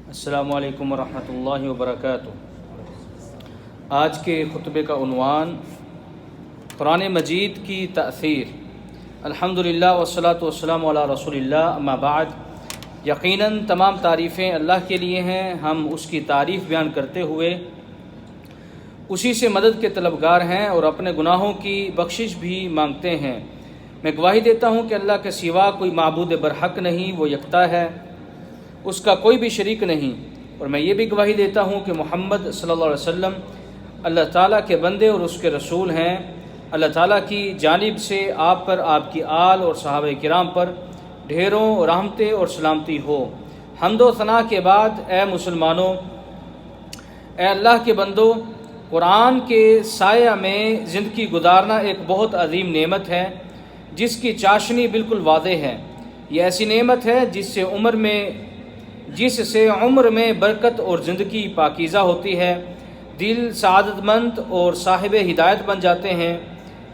السلام علیکم ورحمۃ اللہ وبرکاتہ۔ آج کے خطبے کا عنوان قرآن مجید کی تأثیر۔ الحمدللہ والصلاۃ والسلام علی رسول اللہ، اما بعد۔ یقیناً تمام تعریفیں اللہ کے لیے ہیں۔ ہم اس کی تعریف بیان کرتے ہوئے اسی سے مدد کے طلبگار ہیں اور اپنے گناہوں کی بخشش بھی مانگتے ہیں۔ میں گواہی دیتا ہوں کہ اللہ کے سوا کوئی معبود برحق نہیں، وہ یکتا ہے، اس کا کوئی بھی شریک نہیں۔ اور میں یہ بھی گواہی دیتا ہوں کہ محمد صلی اللہ علیہ وسلم اللہ تعالیٰ کے بندے اور اس کے رسول ہیں۔ اللہ تعالیٰ کی جانب سے آپ پر، آپ کی آل اور صحابہ کرام پر ڈھیروں رحمتیں اور سلامتی ہو۔ حمد و ثنا کے بعد، اے مسلمانوں، اے اللہ کے بندو، قرآن کے سایہ میں زندگی گزارنا ایک بہت عظیم نعمت ہے جس کی چاشنی بالکل واضح ہے۔ یہ ایسی نعمت ہے جس سے عمر میں برکت اور زندگی پاکیزہ ہوتی ہے، دل سعادت مند اور صاحب ہدایت بن جاتے ہیں۔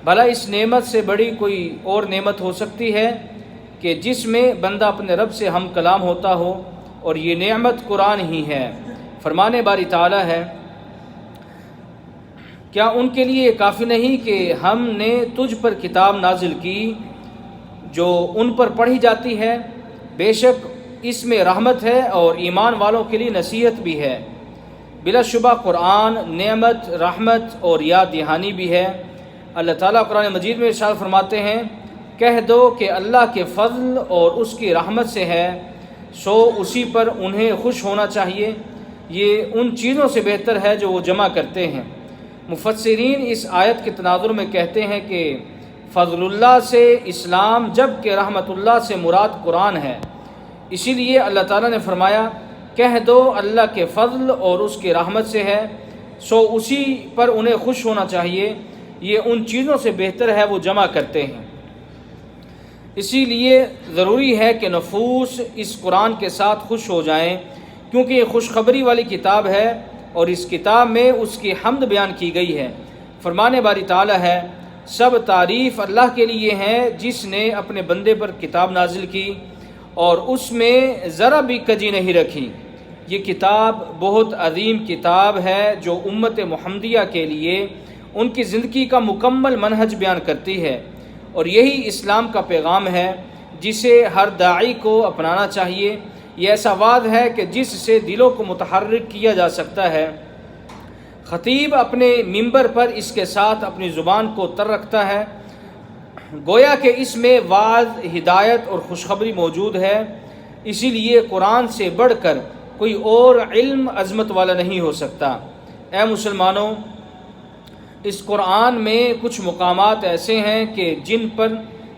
بھلا اس نعمت سے بڑی کوئی اور نعمت ہو سکتی ہے کہ جس میں بندہ اپنے رب سے ہم کلام ہوتا ہو، اور یہ نعمت قرآن ہی ہے۔ فرمانے باری تعالیٰ ہے، کیا ان کے لیے کافی نہیں کہ ہم نے تجھ پر کتاب نازل کی جو ان پر پڑھی جاتی ہے؟ بے شک اس میں رحمت ہے اور ایمان والوں کے لیے نصیحت بھی ہے۔ بلا شبہ قرآن نعمت، رحمت اور یاد دہانی بھی ہے۔ اللہ تعالیٰ قرآن مجید میں ارشاد فرماتے ہیں، کہہ دو کہ اللہ کے فضل اور اس کی رحمت سے ہے، سو اسی پر انہیں خوش ہونا چاہیے، یہ ان چیزوں سے بہتر ہے جو وہ جمع کرتے ہیں۔ مفسرین اس آیت کے تناظر میں کہتے ہیں کہ فضل اللہ سے اسلام، جبکہ رحمت اللہ سے مراد قرآن ہے۔ اسی لیے اللہ تعالیٰ نے فرمایا، کہہ دو اللہ کے فضل اور اس کی رحمت سے ہے، سو اسی پر انہیں خوش ہونا چاہیے، یہ ان چیزوں سے بہتر ہے وہ جمع کرتے ہیں۔ اسی لیے ضروری ہے کہ نفوس اس قرآن کے ساتھ خوش ہو جائیں، کیونکہ یہ خوشخبری والی کتاب ہے اور اس کتاب میں اس کی حمد بیان کی گئی ہے۔ فرمانے باری تعالیٰ ہے، سب تعریف اللہ کے لیے ہے جس نے اپنے بندے پر کتاب نازل کی اور اس میں ذرا بھی کجی نہیں رکھی۔ یہ کتاب بہت عظیم کتاب ہے جو امت محمدیہ کے لیے ان کی زندگی کا مکمل منہج بیان کرتی ہے، اور یہی اسلام کا پیغام ہے جسے ہر داعی کو اپنانا چاہیے۔ یہ ایسا وعد ہے کہ جس سے دلوں کو متحرک کیا جا سکتا ہے۔ خطیب اپنے منبر پر اس کے ساتھ اپنی زبان کو تر رکھتا ہے، گویا کہ اس میں وعظ، ہدایت اور خوشخبری موجود ہے۔ اسی لیے قرآن سے بڑھ کر کوئی اور علم عظمت والا نہیں ہو سکتا۔ اے مسلمانوں، اس قرآن میں کچھ مقامات ایسے ہیں کہ جن پر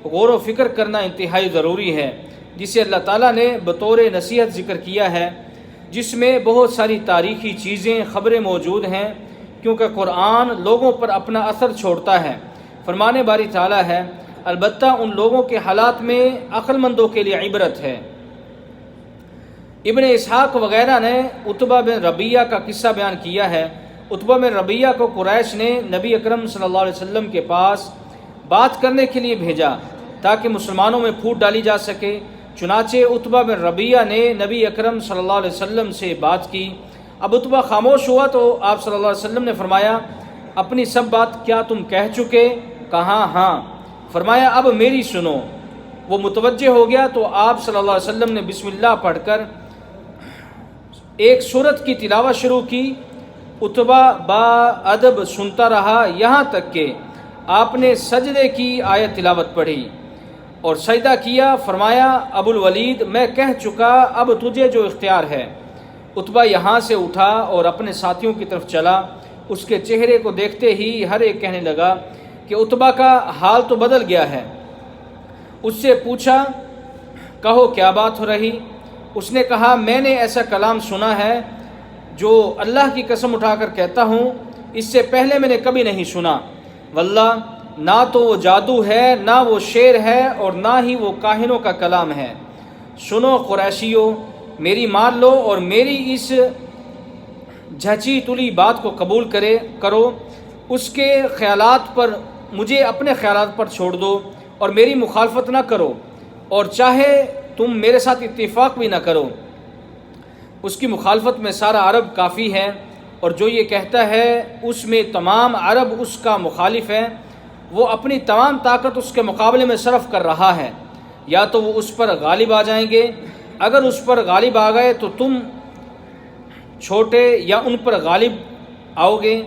غور و فکر کرنا انتہائی ضروری ہے، جسے اللہ تعالیٰ نے بطور نصیحت ذکر کیا ہے، جس میں بہت ساری تاریخی چیزیں، خبریں موجود ہیں، کیونکہ قرآن لوگوں پر اپنا اثر چھوڑتا ہے۔ فرمانے باری تعالیٰ ہے، البتہ ان لوگوں کے حالات میں عقل مندوں کے لیے عبرت ہے۔ ابن اسحاق وغیرہ نے عتبہ بن ربیعہ کا قصہ بیان کیا ہے۔ عتبہ بن ربیعہ کو قریش نے نبی اکرم صلی اللہ علیہ وسلم کے پاس بات کرنے کے لیے بھیجا تاکہ مسلمانوں میں پھوٹ ڈالی جا سکے۔ چنانچہ عتبہ بن ربیعہ نے نبی اکرم صلی اللہ علیہ وسلم سے بات کی۔ اب عتبہ خاموش ہوا تو آپ صلی اللہ علیہ وسلم نے فرمایا، اپنی سب بات کیا تم کہہ چکے؟ کہا ہاں۔ فرمایا اب میری سنو۔ وہ متوجہ ہو گیا تو آپ صلی اللہ علیہ وسلم نے بسم اللہ پڑھ کر ایک سورت کی تلاوت شروع کی۔ عتبہ با ادب سنتا رہا یہاں تک کہ آپ نے سجدے کی آیت تلاوت پڑھی اور سجدہ کیا۔ فرمایا، ابو الولید، میں کہہ چکا، اب تجھے جو اختیار ہے۔ عتبہ یہاں سے اٹھا اور اپنے ساتھیوں کی طرف چلا۔ اس کے چہرے کو دیکھتے ہی ہر ایک کہنے لگا کہ عتبہ کا حال تو بدل گیا ہے۔ اس سے پوچھا، کہو کیا بات ہو رہی؟ اس نے کہا، میں نے ایسا کلام سنا ہے جو اللہ کی قسم اٹھا کر کہتا ہوں اس سے پہلے میں نے کبھی نہیں سنا۔ واللہ نہ تو وہ جادو ہے، نہ وہ شعر ہے، اور نہ ہی وہ کاہنوں کا کلام ہے۔ سنو قریشیو، میری مان لو اور میری اس جھچی تلی بات کو قبول کرو۔ اس کے خیالات پر، مجھے اپنے خیالات پر چھوڑ دو اور میری مخالفت نہ کرو، اور چاہے تم میرے ساتھ اتفاق بھی نہ کرو۔ اس کی مخالفت میں سارا عرب کافی ہے، اور جو یہ کہتا ہے اس میں تمام عرب اس کا مخالف ہے، وہ اپنی تمام طاقت اس کے مقابلے میں صرف کر رہا ہے۔ یا تو وہ اس پر غالب آ جائیں گے، اگر اس پر غالب آ گئے تو تم چھوٹے یا ان پر غالب آؤ گے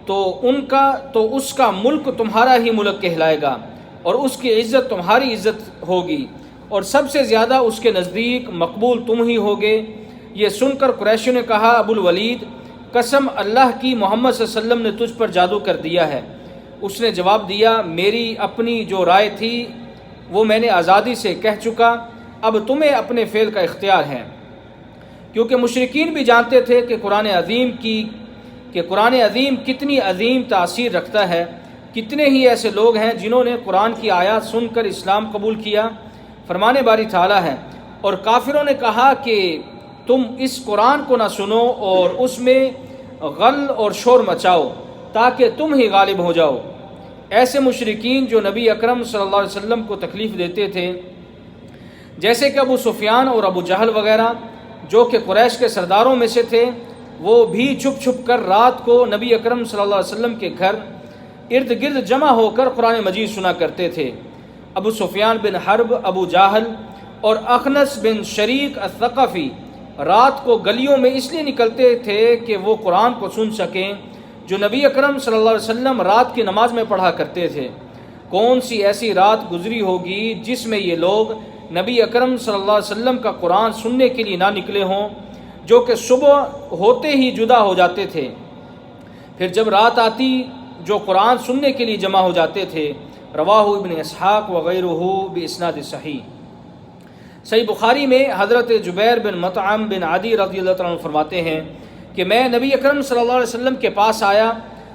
تو اس کا ملک تمہارا ہی ملک کہلائے گا، اور اس کی عزت تمہاری عزت ہوگی، اور سب سے زیادہ اس کے نزدیک مقبول تم ہی ہوگے۔ یہ سن کر قریشیوں نے کہا، ابو الولید، قسم اللہ کی محمد صلی اللہ علیہ وسلم نے تجھ پر جادو کر دیا ہے۔ اس نے جواب دیا، میری اپنی جو رائے تھی وہ میں نے آزادی سے کہہ چکا، اب تمہیں اپنے فعل کا اختیار ہے۔ کیونکہ مشرکین بھی جانتے تھے کہ قرآن عظیم کتنی عظیم تاثیر رکھتا ہے، کتنے ہی ایسے لوگ ہیں جنہوں نے قرآن کی آیات سن کر اسلام قبول کیا۔ فرمانے باری تعالیٰ ہے، اور کافروں نے کہا کہ تم اس قرآن کو نہ سنو اور اس میں غل اور شور مچاؤ تاکہ تم ہی غالب ہو جاؤ۔ ایسے مشرکین جو نبی اکرم صلی اللہ علیہ وسلم کو تکلیف دیتے تھے، جیسے کہ ابو سفیان اور ابو جہل وغیرہ جو کہ قریش کے سرداروں میں سے تھے، وہ بھی چھپ چھپ کر رات کو نبی اکرم صلی اللہ علیہ وسلم کے گھر ارد گرد جمع ہو کر قرآن مجید سنا کرتے تھے۔ ابو سفیان بن حرب، ابو جہل اور اخنس بن شریک الثقفی رات کو گلیوں میں اس لیے نکلتے تھے کہ وہ قرآن کو سن سکیں جو نبی اکرم صلی اللہ علیہ وسلم رات کی نماز میں پڑھا کرتے تھے۔ کون سی ایسی رات گزری ہوگی جس میں یہ لوگ نبی اکرم صلی اللہ علیہ وسلم کا قرآن سننے کے لیے نہ نکلے ہوں، جو کہ صبح ہوتے ہی جدا ہو جاتے تھے، پھر جب رات آتی جو قرآن سننے کے لیے جمع ہو جاتے تھے۔ رواہ ابن اسحاق وغیرہ باسناد صحیح۔ صحیح بخاری میں حضرت جبیر بن مطعم بن عدی رضی اللہ تعالیٰ عنہ فرماتے ہیں کہ میں نبی اکرم صلی اللہ علیہ وسلم کے پاس آیا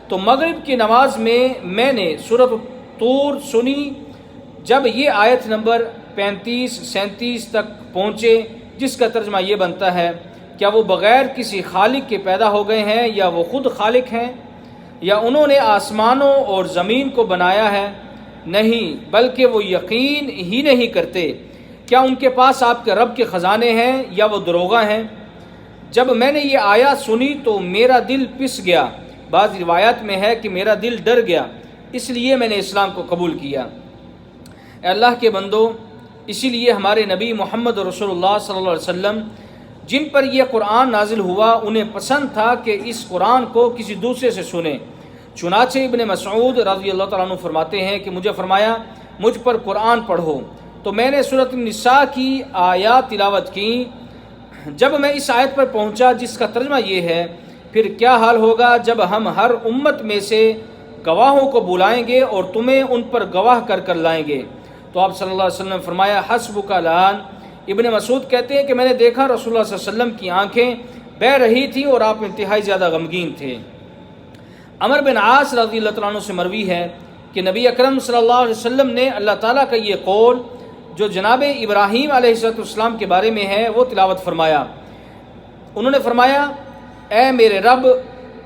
تو مغرب کی نماز میں نے سورۃ طور سنی۔ جب یہ آیت نمبر 35-37 تک پہنچے، جس کا ترجمہ یہ بنتا ہے، کیا وہ بغیر کسی خالق کے پیدا ہو گئے ہیں یا وہ خود خالق ہیں، یا انہوں نے آسمانوں اور زمین کو بنایا ہے؟ نہیں، بلکہ وہ یقین ہی نہیں کرتے۔ کیا ان کے پاس آپ کے رب کے خزانے ہیں یا وہ دروغہ ہیں؟ جب میں نے یہ آیات سنی تو میرا دل پس گیا، بعض روایات میں ہے کہ میرا دل ڈر گیا، اس لیے میں نے اسلام کو قبول کیا۔ اے اللہ کے بندو، اسی لیے ہمارے نبی محمد رسول اللہ صلی اللہ علیہ وسلم جن پر یہ قرآن نازل ہوا انہیں پسند تھا کہ اس قرآن کو کسی دوسرے سے سنیں۔ چنانچہ ابن مسعود رضی اللہ تعالیٰ عنہ فرماتے ہیں کہ مجھے فرمایا، مجھ پر قرآن پڑھو، تو میں نے سورۃ النساء کی آیات تلاوت کی۔ جب میں اس آیت پر پہنچا جس کا ترجمہ یہ ہے، پھر کیا حال ہوگا جب ہم ہر امت میں سے گواہوں کو بلائیں گے اور تمہیں ان پر گواہ کر کر لائیں گے، تو آپ صلی اللہ علیہ وسلم نے فرمایا، حسبک الآن۔ ابن مسعود کہتے ہیں کہ میں نے دیکھا رسول اللہ صلی اللہ علیہ وسلم کی آنکھیں بہہ رہی تھیں اور آپ انتہائی زیادہ غمگین تھے۔ عمر بن عاص رضی اللہ تعالیٰ عنہ سے مروی ہے کہ نبی اکرم صلی اللہ علیہ وسلم نے اللہ تعالیٰ کا یہ قول جو جناب ابراہیم علیہ السلام کے بارے میں ہے وہ تلاوت فرمایا۔ انہوں نے فرمایا، اے میرے رب،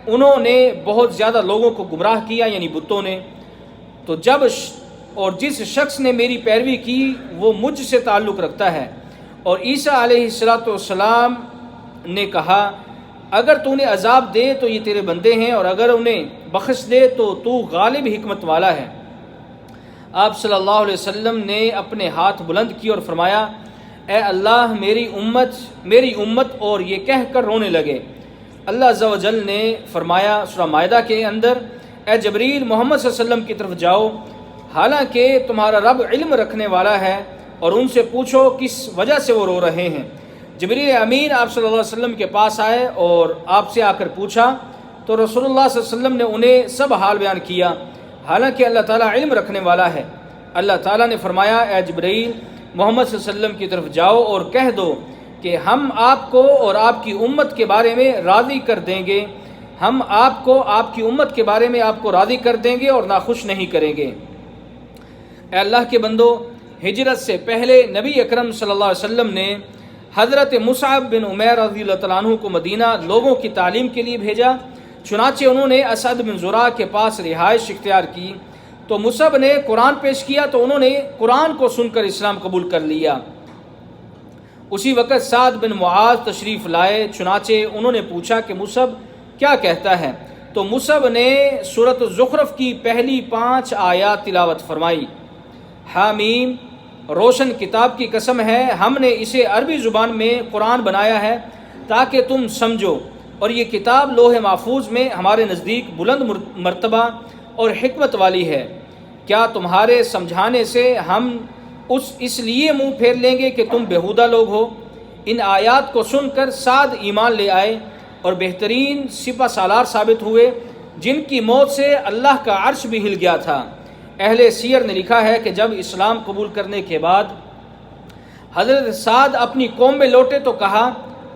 انہوں نے بہت زیادہ لوگوں کو گمراہ کیا، یعنی بتوں نے، تو اور جس شخص نے میری پیروی کی وہ مجھ سے تعلق رکھتا ہے۔ اور عیسیٰ علیہ السلام نے کہا، اگر تو انہیں عذاب دے تو یہ تیرے بندے ہیں، اور اگر انہیں بخش دے تو غالب حکمت والا ہے۔ آپ صلی اللہ علیہ وسلم نے اپنے ہاتھ بلند کیے اور فرمایا، اے اللہ میری امت، اور یہ کہہ کر رونے لگے۔ اللہ عز و جل نے فرمایا سورہ مائدہ کے اندر، اے جبریل، محمد صلی اللہ علیہ وسلم کی طرف جاؤ، حالانکہ تمہارا رب علم رکھنے والا ہے، اور ان سے پوچھو کس وجہ سے وہ رو رہے ہیں۔ جبریل امین آپ صلی اللہ علیہ وسلم کے پاس آئے اور آپ سے آ کر پوچھا تو رسول اللہ صلی اللہ علیہ وسلم نے انہیں سب حال بیان کیا، حالانکہ اللہ تعالیٰ علم رکھنے والا ہے۔ اللہ تعالیٰ نے فرمایا، اے جبرائیل، محمد صلی اللہ علیہ وسلم کی طرف جاؤ اور کہہ دو کہ ہم آپ کو اور آپ کی امت کے بارے میں راضی کر دیں گے، ہم آپ کو آپ کی امت کے بارے میں آپ کو راضی کر دیں گے اور ناخوش نہیں کریں گے۔ اے اللہ کے بندو، ہجرت سے پہلے نبی اکرم صلی اللہ علیہ وسلم نے حضرت مصعب بن عمیر رضی اللہ تعالیٰ عنہ کو مدینہ لوگوں کی تعلیم کے لیے بھیجا۔ چنانچہ انہوں نے اسد بن زرع کے پاس رہائش اختیار کی، تو مصعب نے قرآن پیش کیا تو انہوں نے قرآن کو سن کر اسلام قبول کر لیا۔ اسی وقت سعد بن معاذ تشریف لائے، چنانچہ انہوں نے پوچھا کہ مصعب کیا کہتا ہے؟ تو مصعب نے سورۃ الزخرف کی پہلی 5 آیات تلاوت فرمائی۔ حامیم، روشن کتاب کی قسم ہے، ہم نے اسے عربی زبان میں قرآن بنایا ہے تاکہ تم سمجھو، اور یہ کتاب لوح محفوظ میں ہمارے نزدیک بلند مرتبہ اور حکمت والی ہے۔ کیا تمہارے سمجھانے سے ہم اس لیے منہ پھیر لیں گے کہ تم بےہودہ لوگ ہو؟ ان آیات کو سن کر سعد ایمان لے آئے اور بہترین سپہ سالار ثابت ہوئے، جن کی موت سے اللہ کا عرش بھی ہل گیا تھا۔ اہل سیر نے لکھا ہے کہ جب اسلام قبول کرنے کے بعد حضرت سعد اپنی قوم میں لوٹے تو کہا،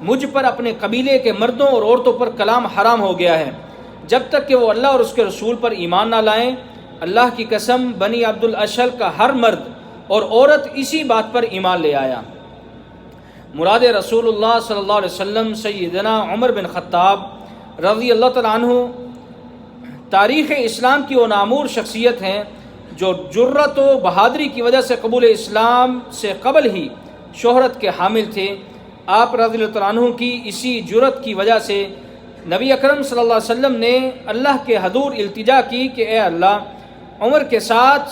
مجھ پر اپنے قبیلے کے مردوں اور عورتوں پر کلام حرام ہو گیا ہے جب تک کہ وہ اللہ اور اس کے رسول پر ایمان نہ لائیں۔ اللہ کی قسم، بنی عبد الاشل کا ہر مرد اور عورت اسی بات پر ایمان لے آیا۔ مراد رسول اللہ صلی اللہ علیہ وسلم سیدنا عمر بن خطاب رضی اللہ تعالیٰ عنہ تاریخ اسلام کی وہ نامور شخصیت ہیں جو جرت و بہادری کی وجہ سے قبول اسلام سے قبل ہی شہرت کے حامل تھے۔ آپ رضی اللہ تعالیٰ عنہ کی اسی جرت کی وجہ سے نبی اکرم صلی اللہ علیہ وسلم نے اللہ کے حضور التجا کی کہ اے اللہ، عمر کے ساتھ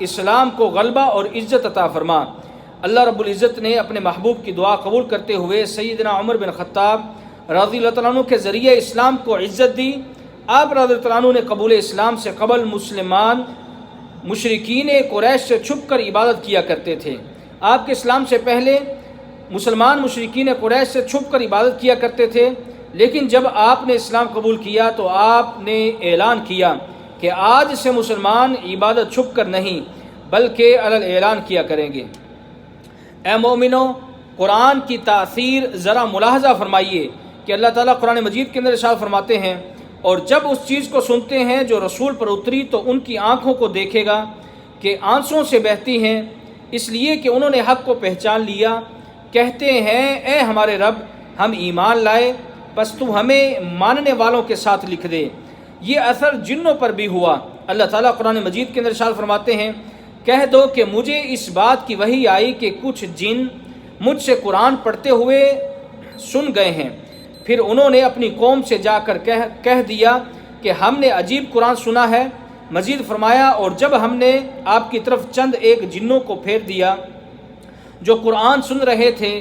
اسلام کو غلبہ اور عزت عطا فرما۔ اللہ رب العزت نے اپنے محبوب کی دعا قبول کرتے ہوئے سیدنا عمر بن خطاب رضی اللہ تعالیٰ عنہ کے ذریعے اسلام کو عزت دی۔ آپ رضی اللہ تعالیٰ عنہ نے قبول اسلام سے قبل مشرکین قریش سے چھپ کر عبادت کیا کرتے تھے۔ آپ کے اسلام سے پہلے مسلمان مشرکین قریش سے چھپ کر عبادت کیا کرتے تھے، لیکن جب آپ نے اسلام قبول کیا تو آپ نے اعلان کیا کہ آج سے مسلمان عبادت چھپ کر نہیں بلکہ علی اعلان کیا کریں گے۔ اے مومنو، قرآن کی تاثیر ذرا ملاحظہ فرمائیے کہ اللہ تعالیٰ قرآن مجید کے اندر ارشاد فرماتے ہیں، اور جب اس چیز کو سنتے ہیں جو رسول پر اتری تو ان کی آنکھوں کو دیکھے گا کہ آنسوں سے بہتی ہیں، اس لیے کہ انہوں نے حق کو پہچان لیا۔ کہتے ہیں اے ہمارے رب، ہم ایمان لائے، بس تو ہمیں ماننے والوں کے ساتھ لکھ دے۔ یہ اثر جنوں پر بھی ہوا۔ اللہ تعالیٰ قرآن مجید کے اندر ارشاد فرماتے ہیں، کہہ دو کہ مجھے اس بات کی وحی آئی کہ کچھ جن مجھ سے قرآن پڑھتے ہوئے سن گئے ہیں، پھر انہوں نے اپنی قوم سے جا کر کہہ دیا کہ ہم نے عجیب قرآن سنا ہے۔ مزید فرمایا، اور جب ہم نے آپ کی طرف چند ایک جنوں کو پھیر دیا جو قرآن سن رہے تھے،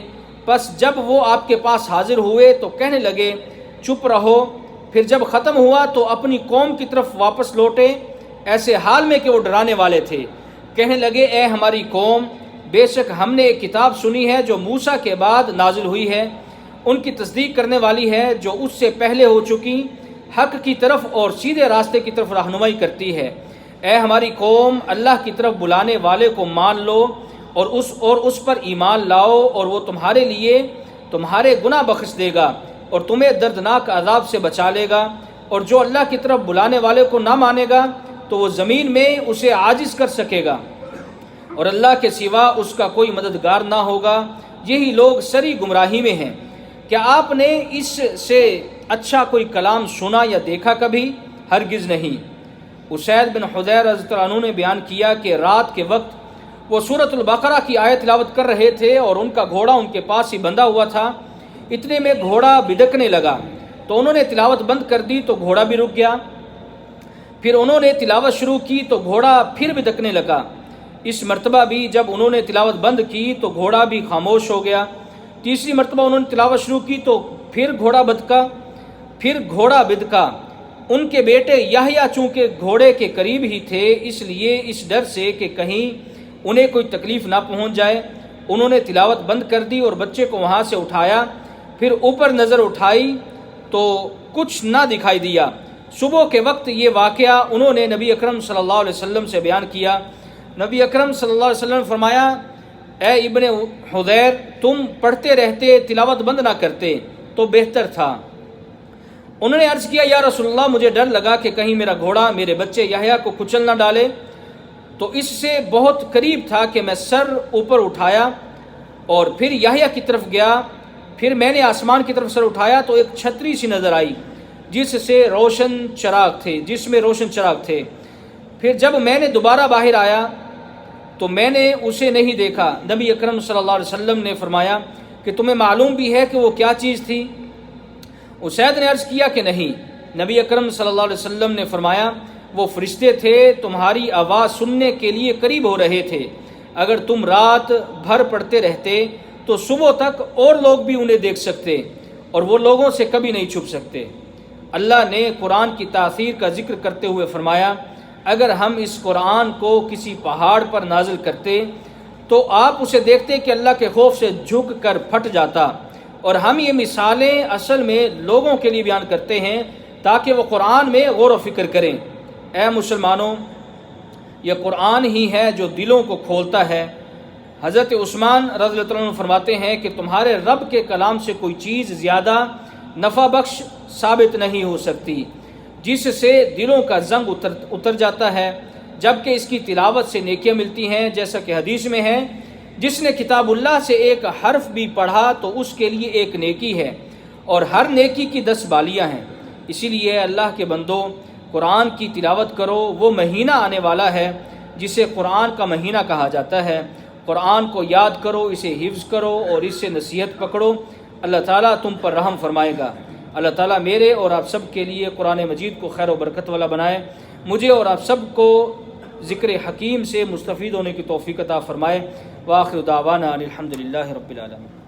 پس جب وہ آپ کے پاس حاضر ہوئے تو کہنے لگے چپ رہو، پھر جب ختم ہوا تو اپنی قوم کی طرف واپس لوٹے، ایسے حال میں کہ وہ ڈرانے والے تھے۔ کہنے لگے اے ہماری قوم، بے شک ہم نے ایک کتاب سنی ہے جو موسیٰ کے بعد نازل ہوئی ہے، ان کی تصدیق کرنے والی ہے جو اس سے پہلے ہو چکی، حق کی طرف اور سیدھے راستے کی طرف رہنمائی کرتی ہے۔ اے ہماری قوم، اللہ کی طرف بلانے والے کو مان لو اور اس پر ایمان لاؤ، اور وہ تمہارے لیے تمہارے گناہ بخش دے گا اور تمہیں دردناک عذاب سے بچا لے گا، اور جو اللہ کی طرف بلانے والے کو نہ مانے گا تو وہ زمین میں اسے عاجز کر سکے گا، اور اللہ کے سوا اس کا کوئی مددگار نہ ہوگا۔ یہی لوگ سری گمراہی میں ہیں۔ کیا آپ نے اس سے اچھا کوئی کلام سنا یا دیکھا کبھی؟ ہرگز نہیں۔ اسید بن حضیر رضی اللہ عنہ نے بیان کیا کہ رات کے وقت وہ سورۃ البقرہ کی آیت تلاوت کر رہے تھے اور ان کا گھوڑا ان کے پاس ہی بندھا ہوا تھا۔ اتنے میں گھوڑا بدکنے لگا تو انہوں نے تلاوت بند کر دی تو گھوڑا بھی رک گیا۔ پھر انہوں نے تلاوت شروع کی تو گھوڑا پھر بدکنے لگا۔ اس مرتبہ بھی جب انہوں نے تلاوت بند کی تو گھوڑا بھی خاموش ہو گیا۔ تیسری مرتبہ انہوں نے تلاوت شروع کی تو پھر گھوڑا بدکا۔ ان کے بیٹے یحییٰ چونکہ گھوڑے کے قریب ہی تھے، اس لیے اس ڈر سے کہ کہیں انہیں کوئی تکلیف نہ پہنچ جائے، انہوں نے تلاوت بند کر دی اور بچے کو وہاں سے اٹھایا۔ پھر اوپر نظر اٹھائی تو کچھ نہ دکھائی دیا۔ صبح کے وقت یہ واقعہ انہوں نے نبی اکرم صلی اللہ علیہ وسلم سے بیان کیا۔ نبی اکرم صلی اللہ علیہ وسلم نے فرمایا، اے ابن حضیر، تم پڑھتے رہتے، تلاوت بند نہ کرتے تو بہتر تھا۔ انہوں نے عرض کیا، یا رسول اللہ، مجھے ڈر لگا کہ کہیں میرا گھوڑا میرے بچے یحییٰ کو کچل نہ ڈالے، تو اس سے بہت قریب تھا کہ میں سر اوپر اٹھایا اور پھر یحییٰ کی طرف گیا۔ پھر میں نے آسمان کی طرف سر اٹھایا تو ایک چھتری سی نظر آئی جس میں روشن چراغ تھے۔ پھر جب میں نے دوبارہ باہر آیا تو میں نے اسے نہیں دیکھا۔ نبی اکرم صلی اللہ علیہ وسلم نے فرمایا، کہ تمہیں معلوم بھی ہے کہ وہ کیا چیز تھی؟ اسید نے عرض کیا کہ نہیں۔ نبی اکرم صلی اللہ علیہ وسلم نے فرمایا وہ فرشتے تھے، تمہاری آواز سننے کے لیے قریب ہو رہے تھے، اگر تم رات بھر پڑھتے رہتے تو صبح تک اور لوگ بھی انہیں دیکھ سکتے اور وہ لوگوں سے کبھی نہیں چھپ سکتے۔ اللہ نے قرآن کی تاثیر کا ذکر کرتے ہوئے فرمایا اگر ہم اس قرآن کو کسی پہاڑ پر نازل کرتے تو آپ اسے دیکھتے کہ اللہ کے خوف سے جھک کر پھٹ جاتا، اور ہم یہ مثالیں اصل میں لوگوں کے لیے بیان کرتے ہیں تاکہ وہ قرآن میں غور و فکر کریں۔ اے مسلمانوں، یہ قرآن ہی ہے جو دلوں کو کھولتا ہے۔ حضرت عثمان رضی اللہ عنہ فرماتے ہیں کہ تمہارے رب کے کلام سے کوئی چیز زیادہ نفع بخش ثابت نہیں ہو سکتی، جس سے دلوں کا زنگ اتر جاتا ہے، جبکہ اس کی تلاوت سے نیکیاں ملتی ہیں، جیسا کہ حدیث میں ہے جس نے کتاب اللہ سے ایک حرف بھی پڑھا تو اس کے لیے ایک نیکی ہے اور ہر نیکی کی 10 بالیاں ہیں۔ اسی لیے اللہ کے بندو، قرآن کی تلاوت کرو۔ وہ مہینہ آنے والا ہے جسے قرآن کا مہینہ کہا جاتا ہے۔ قرآن کو یاد کرو، اسے حفظ کرو اور اس سے نصیحت پکڑو، اللہ تعالیٰ تم پر رحم فرمائے گا۔ اللہ تعالیٰ میرے اور آپ سب کے لیے قرآن مجید کو خیر و برکت والا بنائے، مجھے اور آپ سب کو ذکر حکیم سے مستفید ہونے کی توفیق عطا فرمائے۔ وآخر دعوانا الحمد للہ رب العالمین۔